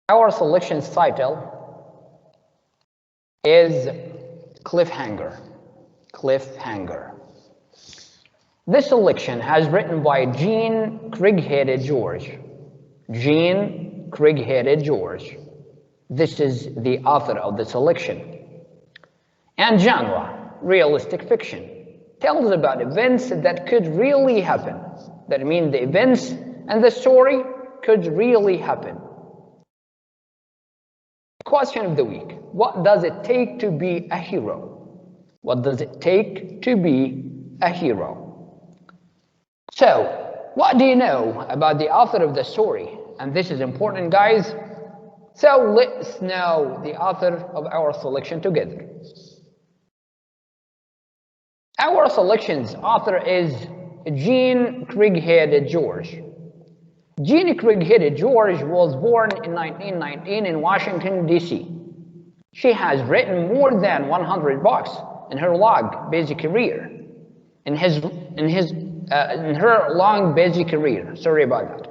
Our selection's title is Cliffhanger. Cliffhanger. This selection has written by Jean Craighead George. Jean Craighead George. This is the author of the selection. And genre, realistic fiction, tells about events that could really happen. That means the events and the story could really happen. Question of the week. What does it take to be a hero? What does it take to be a hero? So, what do you know about the author of the story? And this is important, guys. So let's know the author of our selection together. Our selection's author is Jean Craighead George. Jean Craighead George was born in 1919 in Washington, D.C. She has written more than 100 books in her long, busy career. In her long, busy career. Sorry about that.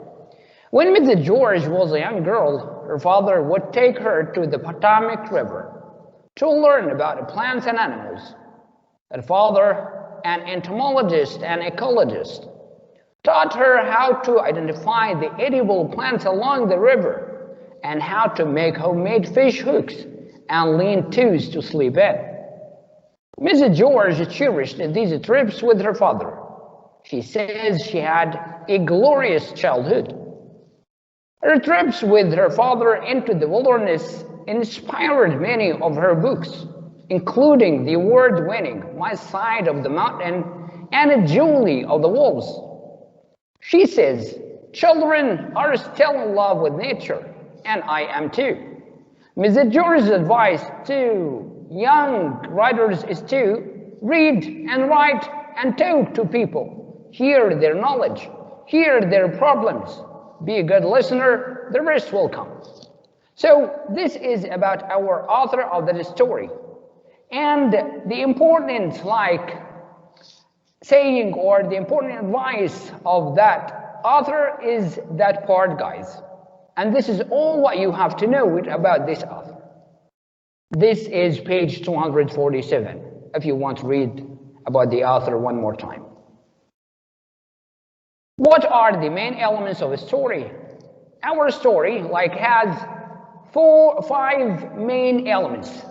When Mrs. George was a young girl, her father would take her to the Potomac River to learn about plants and animals. Her father, an entomologist and ecologist, taught her how to identify the edible plants along the river and how to make homemade fish hooks and lean-tos to sleep in. Mrs. George cherished these trips with her father. She says she had a glorious childhood. Her trips with her father into the wilderness inspired many of her books, including the award-winning My Side of the Mountain and Julie of the Wolves. She says, children are still in love with nature, and I am too. Mrs. George's advice to young writers is to read and write and talk to people, hear their knowledge, hear their problems, be a good listener, the rest will come. So this is about our author of the story. And the important saying or the important advice of that author is that part, guys. And this is all what you have to know about this author. This is page 247, if you want to read about the author one more time. What are the main elements of a story? Our story has 5 main elements: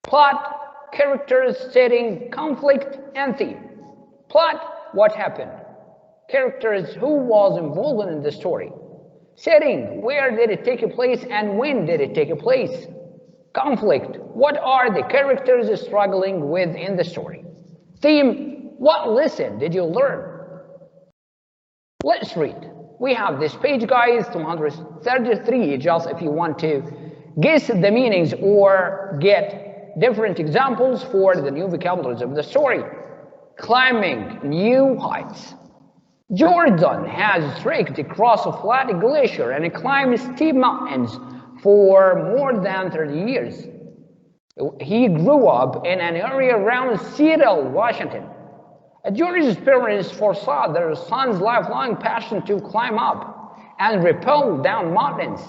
plot, characters, setting, conflict, and theme. Plot, what happened? Characters, who was involved in the story? Setting, where did it take place and when did it take place? Conflict, what are the characters struggling with in the story? Theme, what lesson did you learn? Let's read. We have this page, guys, 233, just if you want to guess the meanings or get different examples for the new vocabularies of the story. Climbing new heights. Jordan has trekked across a flat glacier and climbed steep mountains for more than 30 years. He grew up in an area around Seattle, Washington. George's parents foresaw their son's lifelong passion to climb up and rappel down mountains.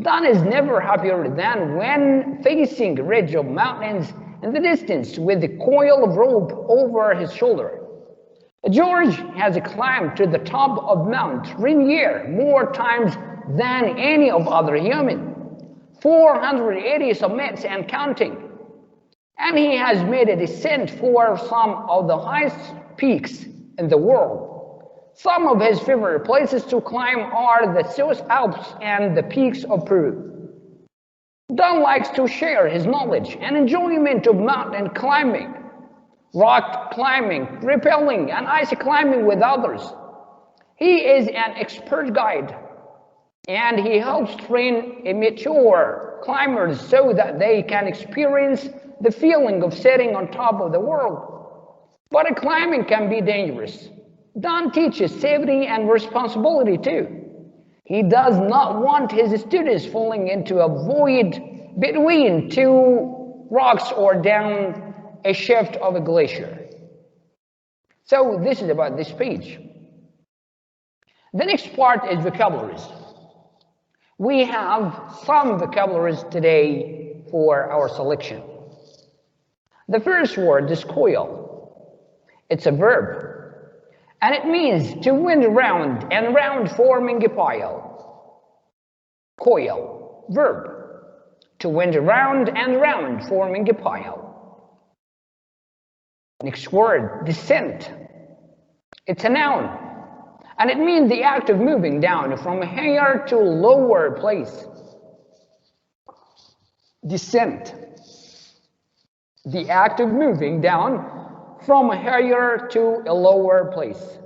Don is never happier than when facing a ridge of mountains in the distance with a coil of rope over his shoulder. George has climbed to the top of Mount Rainier more times than any of other human, 480 summits and counting. And he has made a descent for some of the highest peaks in the world. Some of his favorite places to climb are the Swiss Alps and the peaks of Peru. Don likes to share his knowledge and enjoyment of mountain climbing, rock climbing, rappelling, and ice climbing with others. He is an expert guide, and he helps train amateur climbers so that they can experience the feeling of sitting on top of the world. But climbing can be dangerous. Don teaches safety and responsibility too. He does not want his students falling into a void between 2 rocks or down a shaft of a glacier. So this is about this page. The next part is vocabularies. We have some vocabularies today for our selection. The first word is coil. It's a verb, and it means to wind round and round, forming a pile. Coil, verb, to wind round and round, forming a pile. Next word, descent. It's a noun, and it means the act of moving down from a higher to lower place. Descent, the act of moving down from a higher to a lower place.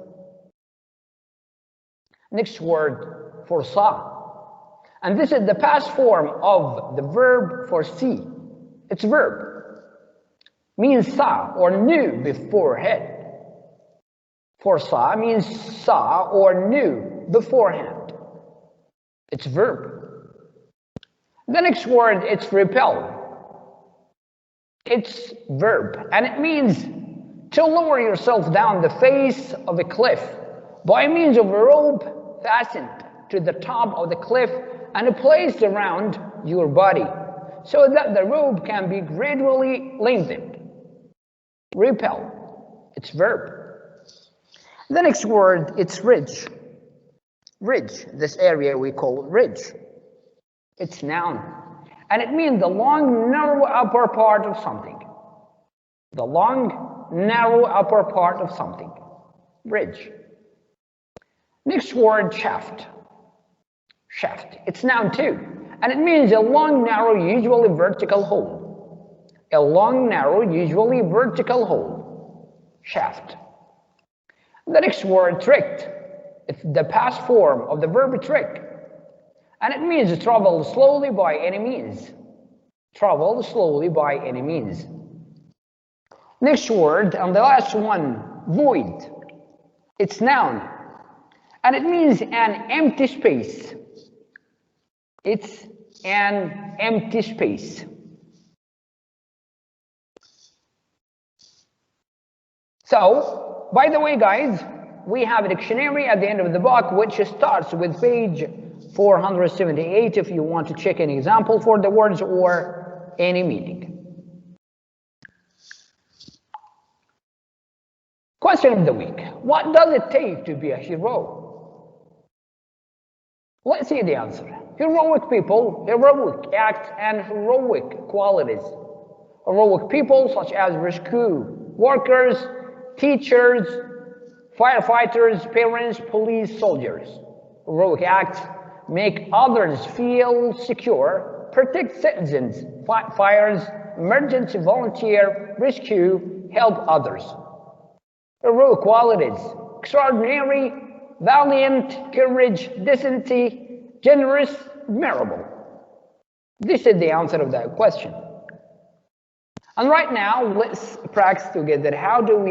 Next word, foresaw, and this is the past form of the verb foresee. It's verb, means saw or knew beforehand. Foresaw means saw or knew beforehand. It's verb. The next word, it's repel. It's verb, and it means to lower yourself down the face of a cliff by means of a rope fastened to the top of the cliff and placed around your body so that the rope can be gradually lengthened. Repel. It's verb. The next word, it's ridge. Ridge, this area we call ridge. It's noun, and it means the long, narrow upper part of something. The long, narrow upper part of something. Ridge. Next word, shaft. Shaft. It's noun too, and it means a long, narrow, usually vertical hole. A long, narrow, usually vertical hole. Shaft. The next word, tricked. It's the past form of the verb trick, and it means to travel slowly by any means. Travel slowly by any means. Next word, and the last one, void. It's noun, and it means an empty space. It's an empty space. So, by the way, guys, we have a dictionary at the end of the book which starts with page 478 if you want to check an example for the words or any meaning. Question of the week. What does it take to be a hero? Let's see the answer. Heroic people, heroic acts, and heroic qualities. Heroic people such as rescue workers, teachers, firefighters, parents, police, soldiers. Heroic acts make others feel secure, protect citizens, fight fires, emergency volunteer, rescue, help others. Heroic qualities: extraordinary, valiant, courage, decency, generous, admirable. This is the answer of that question. And right now, let's practice together. How do we